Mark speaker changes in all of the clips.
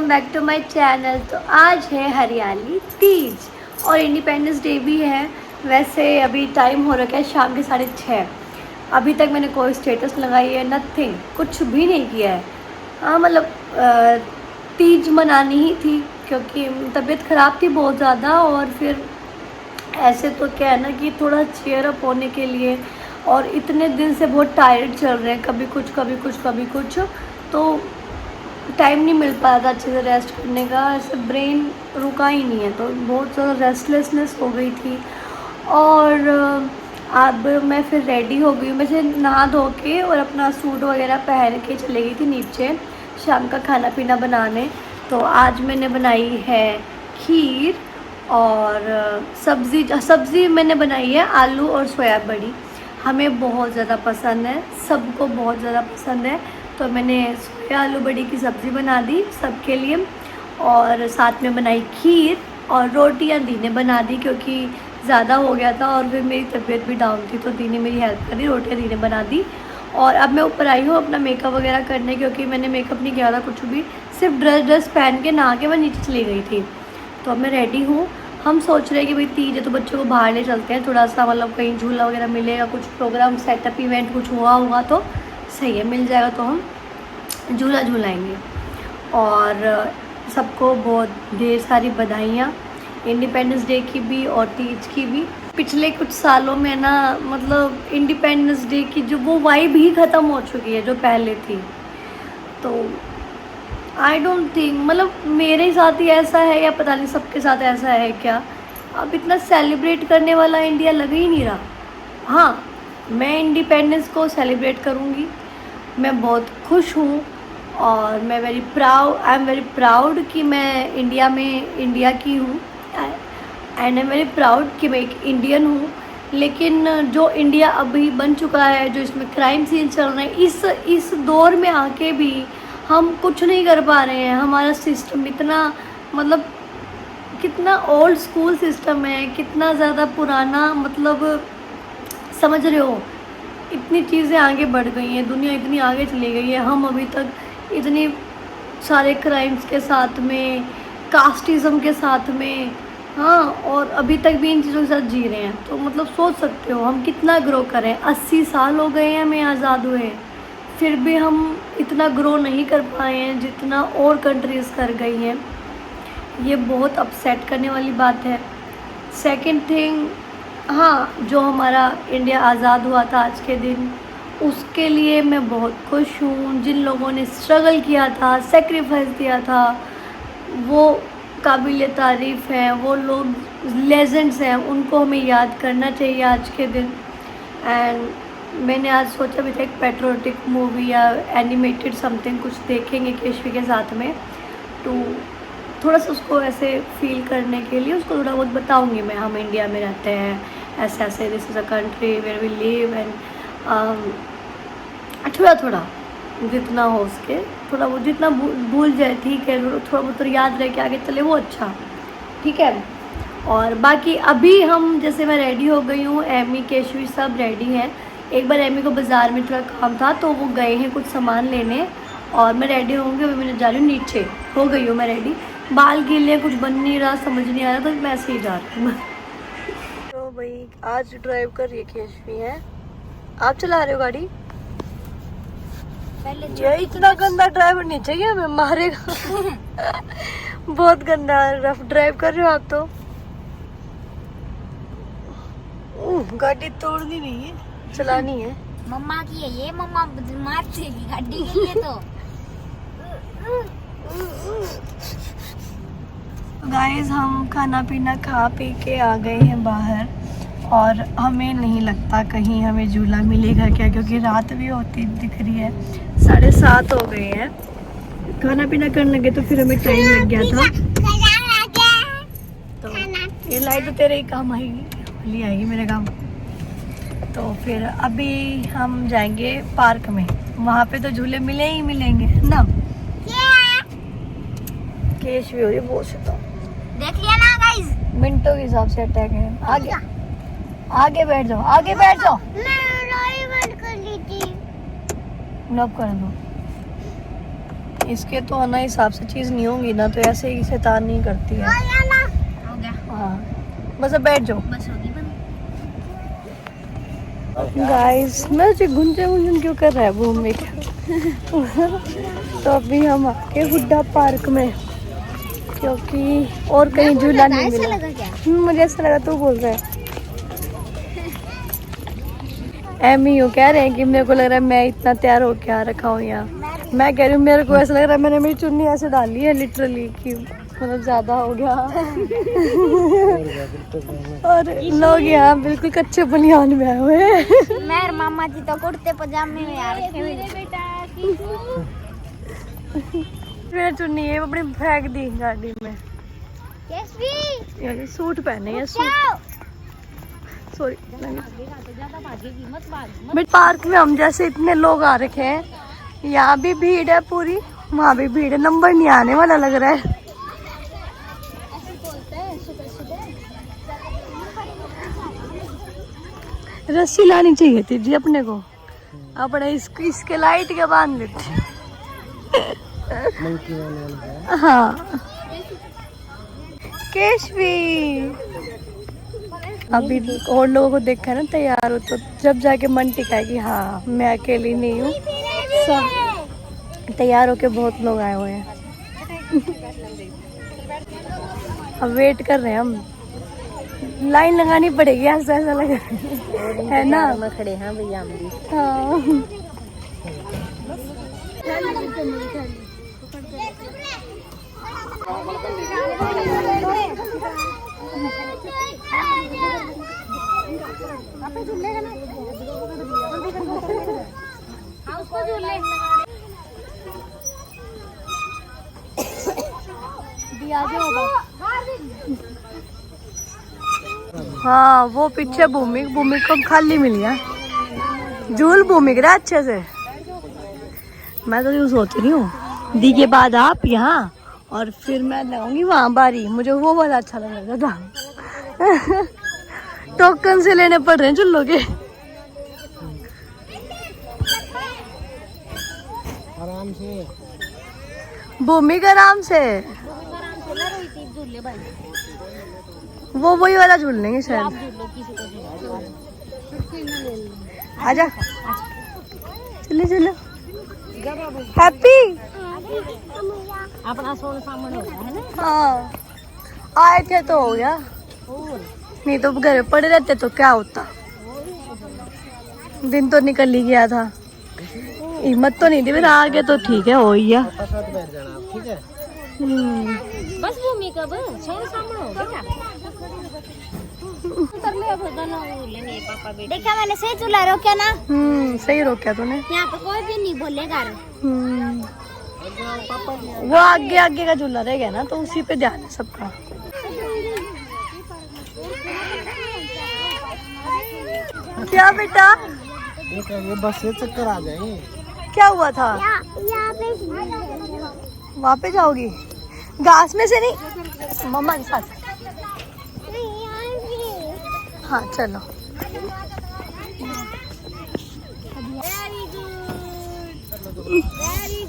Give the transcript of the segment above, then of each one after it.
Speaker 1: Back to my channel. तो आज है हरियाली तीज और इंडिपेंडेंस डे भी है। वैसे अभी टाइम हो रखा है शाम के 6:30। अभी तक मैंने कोई स्टेटस लगाई है, नथिंग, कुछ भी नहीं किया है। हाँ मतलब तीज मनानी ही थी क्योंकि तबीयत ख़राब थी बहुत ज़्यादा, और फिर ऐसे तो क्या है ना कि थोड़ा चेयर अप होने के लिए, और इतने दिन से बहुत टायर्ड चल रहे हैं, कभी कुछ कभी कुछ कभी कुछ, तो टाइम नहीं मिल पाया था अच्छे से रेस्ट करने का। ऐसे ब्रेन रुका ही नहीं है, तो बहुत ज़्यादा रेस्टलेसनेस हो गई थी। और अब मैं फिर रेडी हो गई हूँ। मैं नहा धो के और अपना सूट वगैरह पहन के चली गई थी नीचे शाम का खाना पीना बनाने। तो आज मैंने बनाई है खीर और सब्ज़ी मैंने बनाई है आलू और सोया बड़ी। हमें बहुत ज़्यादा पसंद है, सबको बहुत ज़्यादा पसंद है। तो मैंने सोया आलू बड़ी की सब्ज़ी बना दी सबके लिए, और साथ में बनाई खीर, और रोटियां दी ने बना दी क्योंकि ज़्यादा हो गया था और फिर मेरी तबीयत भी डाउन थी, तो दी ने मेरी हेल्प कर दी, रोटियां दी ने बना दी। और अब मैं ऊपर आई हूँ अपना मेकअप वगैरह करने, क्योंकि मैंने मेकअप नहीं किया था कुछ भी, सिर्फ ड्रेस पहन के नहा के मैं नीचे चली गई थी। तो अब मैं रेडी हूँ। हम सोच रहे हैं कि भाई तीज है तो बच्चों को बाहर ले चलते हैं, थोड़ा सा मतलब कहीं झूला वगैरह मिलेगा, कुछ प्रोग्राम सेटअप इवेंट कुछ हुआ होगा तो सही है, मिल जाएगा तो हम झूला झूलाएंगे। और सबको बहुत ढेर सारी बधाइयाँ इंडिपेंडेंस डे की भी और तीज की भी। पिछले कुछ सालों में ना मतलब इंडिपेंडेंस डे की जो वो वाइब ही ख़त्म हो चुकी है जो पहले थी। तो आई डोंट थिंक, मतलब मेरे साथ ही ऐसा है या पता नहीं सबके साथ ऐसा है क्या, अब इतना सेलिब्रेट करने वाला इंडिया लग ही नहीं रहा। हाँ, मैं इंडिपेंडेंस को सेलिब्रेट करूँगी, मैं बहुत खुश हूँ, और मैं आई एम वेरी प्राउड कि मैं इंडिया की हूँ, and I am very proud कि मैं एक इंडियन हूँ। लेकिन जो इंडिया अभी बन चुका है, जो इसमें क्राइम सीन चल रहे हैं, इस दौर में आके भी हम कुछ नहीं कर पा रहे हैं। हमारा सिस्टम इतना मतलब कितना ओल्ड स्कूल सिस्टम है, कितना ज़्यादा पुराना, मतलब समझ रहे हो, इतनी चीज़ें आगे बढ़ गई हैं, दुनिया इतनी आगे चली गई है, हम अभी तक इतनी सारे क्राइम्स के साथ में, कास्टिज़म के साथ में, हाँ, और अभी तक भी इन चीज़ों के साथ जी रहे हैं। तो मतलब सोच सकते हो हम कितना ग्रो करें। 80 साल हो गए हैं हमें आज़ाद हुए, फिर भी हम इतना ग्रो नहीं कर पाए हैं जितना और कंट्रीज़ कर गई हैं। ये बहुत अपसेट करने वाली बात है। सेकंड थिंग, हाँ, जो हमारा इंडिया आज़ाद हुआ था आज के दिन, उसके लिए मैं बहुत खुश हूँ। जिन लोगों ने स्ट्रगल किया था, सेक्रीफाइस दिया था, वो काबिल तारीफ़ हैं, वो लोग लेजेंड्स हैं, उनको हमें याद करना चाहिए आज के दिन। एंड मैंने आज सोचा भी था एक पेट्रियोटिक मूवी या एनिमेटेड समथिंग कुछ देखेंगे केशवी के साथ में, तो थोड़ा सा उसको ऐसे फील करने के लिए उसको थोड़ा बहुत बताऊंगी मैं। हम इंडिया में रहते हैं, ऐसे ऐसे, this is a country where we live, and थोड़ा थोड़ा जितना हो उसके, थोड़ा वो जितना भूल जाए ठीक है, थोड़ा बहुत तो याद रह के आगे चले वो अच्छा, ठीक है। और बाकी अभी हम, जैसे मैं रेडी हो गई हूँ, एमी केशवी सब रेडी हैं। एक बार एमी को बाज़ार में थोड़ा काम था तो वो गए हैं कुछ सामान लेने, और मैं रेडी होंगी। अभी मैं जा रही हूँ नीचे, हो गई हूँ मैं रेडी। बाल गीले, कुछ बन नहीं रहा, समझ नहीं आ रहा, तो मैं ऐसे ही जा रही हूँ। तो भाई आज ड्राइव कर रही है केशवी है। आप चला रहे हो गाड़ी? ये इतना गंदा ड्राइवर नहीं चाहिए हमें, मारेगा। बहुत गंदा रफ ड्राइव कर रहे हो आप तो। गाड़ी तोड़नी नहीं है, चलानी है।
Speaker 2: मम्मा की है ये, मम्मा मार देगी गाड़ी के लिए। तो
Speaker 1: गाइस हम खाना पीना खा पी के आ गए हैं बाहर, और हमें नहीं लगता कहीं हमें झूला मिलेगा क्या, क्योंकि रात भी होती दिख रही है। 7:30 हो गए हैं। खाना पीना करने लगे तो फिर हमें टाइम लग गया था। तो ये लाइट तो तेरे ही काम आएगी, ले आएगी मेरे काम। तो फिर अभी हम जाएंगे पार्क में, वहाँ पे तो झूले मिले ही मिलेंगे ना। केश भी हो रही बहुत से,
Speaker 2: देख लिया ना गाइस,
Speaker 1: मिनटों के हिसाब से अटैक है। आगे आगे बैठ जाओ, आगे बैठ जाओ।
Speaker 2: मैं बंद कर ली थी।
Speaker 1: लॉक कर दो। इसके तो ना हिसाब से चीज़ नहीं होगी ना, तो ऐसे ही शैतान नहीं करती है।
Speaker 2: हो गया,
Speaker 1: हाँ बस अब बैठ जाओ।
Speaker 2: बस होगी बंद।
Speaker 1: गाइस मैं गुंजन क्यों कर रहा है भूमि तो अभी हम आके हुड्डा पार्क में, क्योंकि और कहीं झूला नहीं
Speaker 2: ऐसा
Speaker 1: मिला।
Speaker 2: लगा क्या?
Speaker 1: मुझे ऐसा लगा तू बोल रहा है। एमी यूँ कह रहे हैं कि मेरे को लग रहा है मैं इतना तैयार हो क्या रखा हूँ यहाँ। मैं कह रही हूँ मेरे को ऐसा लग रहा है मैंने मेरी चुन्नी ऐसे डाली है लिटरली कि मतलब ज्यादा हो गया। और लोग यहाँ बिल्कुल कच्चे बनियान में आए हुए हैं।
Speaker 2: मेरे मामा जी तो कुर्ते पजामे में आ रखे हुए।
Speaker 1: मेरी चुन्नी है अपनी फेंक दी गाड़ी में।
Speaker 2: कैसी?
Speaker 1: ये सूट पहने हैं सूट। सॉरी बट पार्क में हम जैसे इतने लोग आ रखे हैं, यहाँ भी भीड़ है पूरी, वहाँ भी भीड़ है, नंबर नहीं आने वाला लग रहा है। रस्सी लानी चाहिए थी जी अपने को, अपने इसके लाइट के बांध लेते। हाँ केशवी अभी और लोगों को देखा है ना तैयार हो, तो जब जाके मन टिका है कि हाँ मैं अकेली नहीं हूँ, सब तैयार होके बहुत लोग आए हुए हैं। अब वेट कर रहे हैं हम, लाइन लगानी पड़ेगी ऐसा ऐसा लग रहा है ना। में खड़े हैं भैया हम भी। हाँ हाँ वो पीछे भूमि को खाली मिल गया, झूल भूमि रहा अच्छे से। मैं तो यूँ सोच रही हूँ दी के बाद आप यहाँ और फिर मैं लगाऊंगी वहाँ बारी, मुझे वो वाला अच्छा लग रहा था। टोकन से लेने पड़ रहे हैं झूलों के।
Speaker 3: आराम से
Speaker 1: भूमि का आराम से वो वही वाला झूल लेंगे शायद। आजा चलो चलो हैप्पी
Speaker 2: अपना सोन सामान होता है ना।
Speaker 1: हाँ आए थे तो हो गया, नहीं तो घर पड़े रहते तो क्या होता। दिन तो निकल ही गया था, हिम्मत तो नहीं थी, फिर आगे तो ठीक है हो ही गया।
Speaker 3: ठीक है
Speaker 2: बस भूमि कब सोन सामान हो गया। पापा देखा मैंने सही चूल्हा रोका ना।
Speaker 1: सही रोका तूने।
Speaker 2: यहाँ पे कोई भी नहीं बोलेगा।
Speaker 1: वो आगे आगे का झूला रह गया ना, तो उसी पे ध्यान है सबका। क्या बेटा
Speaker 3: ये बस से चक्कर आ जाएंगे।
Speaker 1: क्या हुआ था? वहाँ पे जाओगी घास में से नहीं, मम्मा के साथ। हाँ चलो।
Speaker 2: वेरी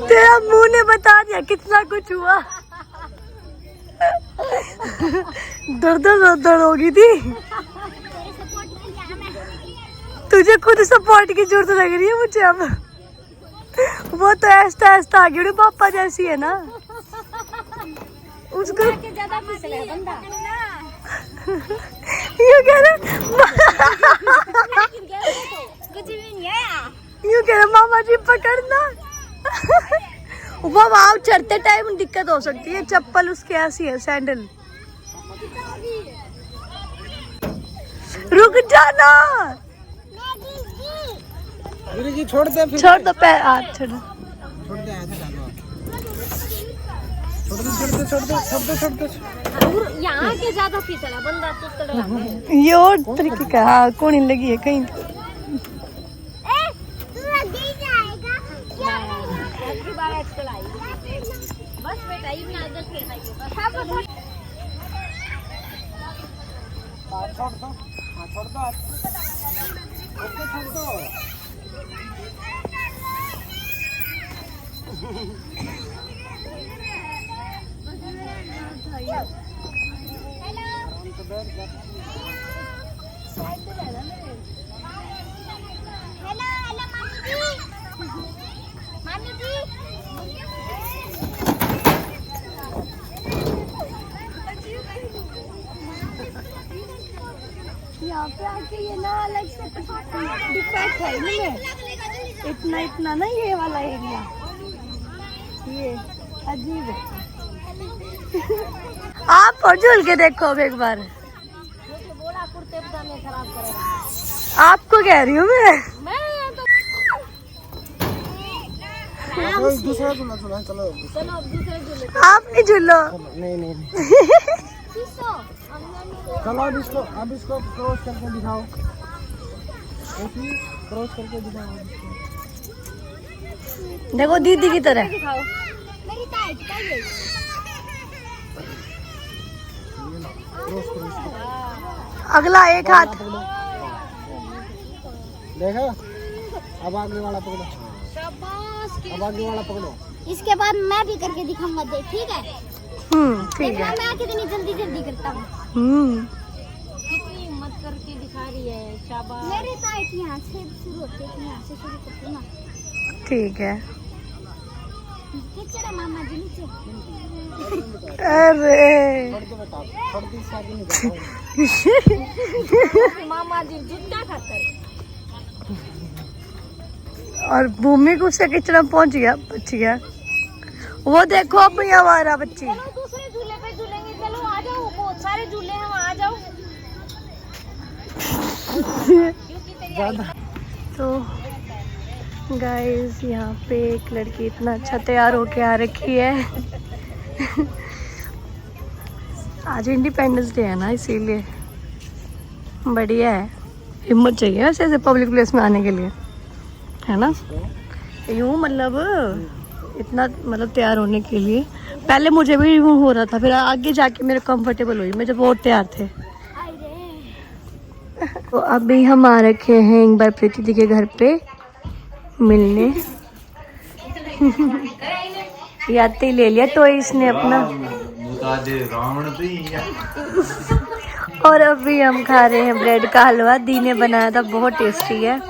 Speaker 1: तेरा मुंह ने बता दिया कितना कुछ हुआ। दर्द होगी थी। तुझे खुद सपोर्ट की जरूरत लग रही है मुझे अब। वो तो ऐसा ऐसा आगे पापा जैसी है ना उसको।
Speaker 2: ज्यादा फिसले बंदा
Speaker 1: यूँ कह रहा
Speaker 2: कुछ भी नहीं है।
Speaker 1: यूँ कह रहा मामा जी पकड़ना। वो वहाँ चढ़ते टाइम दिक्कत हो सकती है, चप्पल उसके ऐसी है सैंडल। रुक जाना।
Speaker 3: जी छोड़ दे फिर।
Speaker 1: छोड़ दो पैर हाथ छोड़।
Speaker 3: छोड़ दे छोड़ दे।
Speaker 2: यहाँ के ज्यादा फिसला बंदा तो
Speaker 1: ये और तरीके का। हाँ कौन लगी है कहीं।
Speaker 3: छोड़ दो, हाँ छोड़ दो, ओके छोड़ दो।
Speaker 2: हेलो मामी जी
Speaker 1: यहाँ पे आके ये ना अलग से डिफेक्ट है इनमें, इतना ना ये वाला एरिया, ये अजीब है। आप और झूल के देखो अब एक बार।
Speaker 2: बोला कुर्ते पजामे खराब करेगा।
Speaker 1: आपको कह रही हूँ मैं।
Speaker 3: दूसरा झूला झूला चलो।
Speaker 2: चलो अब दूसरे झूले
Speaker 1: आप नहीं झूलो।
Speaker 3: नहीं चलो अब इसको क्रॉस करके दिखाओ, ऐसे क्रॉस करके दिखाओ।
Speaker 1: देखो दीदी की तरह।
Speaker 2: मेरी टाइट चाहिए।
Speaker 3: क्रॉस करो इसको।
Speaker 1: अगला एक हाथ।
Speaker 3: देखो अब आगे वाला पकड़ो,
Speaker 2: शाबाश।
Speaker 3: अब आगे वाला पकड़ो।
Speaker 2: इसके बाद मैं भी करके दिखाऊंगा, देख ठीक है।
Speaker 1: ठीक है।
Speaker 2: मैं कितनी जल्दी जल्दी करता हूँ।
Speaker 4: कितनी हिम्मत करके दिखा रही है, शाबाश।
Speaker 2: मेरी टाइट यहाँ से शुरू होती है, यहाँ से शुरू करती हूँ ना।
Speaker 1: ठीक है।
Speaker 2: नीचे ना मामा जी नीचे।
Speaker 1: अरे
Speaker 3: छोड़ दो बेटा, छोड़ दो, इससे आगे नहीं जाओ।
Speaker 4: मामा जी जूता खाकर।
Speaker 1: और भूमि को उसका किचना पहुंच गया, बच गया। वो देखो अपनी हमारा बच्ची।
Speaker 4: चलो दूसरे झूले पे झूलेंगे, चलो आ जाओ, बहुत सारे झूले हैं, वहाँ आ जाओ।
Speaker 1: तो गाइस यहाँ पे एक लड़की इतना अच्छा तैयार होके आ रखी है। आज इंडिपेंडेंस डे है ना, इसीलिए बढ़िया है। हिम्मत चाहिए वैसे ऐसे पब्लिक प्लेस में आने के लिए, है ना। यूँ मतलब इतना मतलब तैयार होने के लिए पहले मुझे भी यूँ हो रहा था, फिर आगे जाके मेरे कंफर्टेबल हुई, मैं जब बहुत तैयार थे। तो अभी हम आ रखे हैं एक बार प्रीति दी के घर पे मिलने। याती ले लिया तो इसने अपना। और अभी हम खा रहे हैं ब्रेड का हलवा, दी ने बनाया था, बहुत टेस्टी है।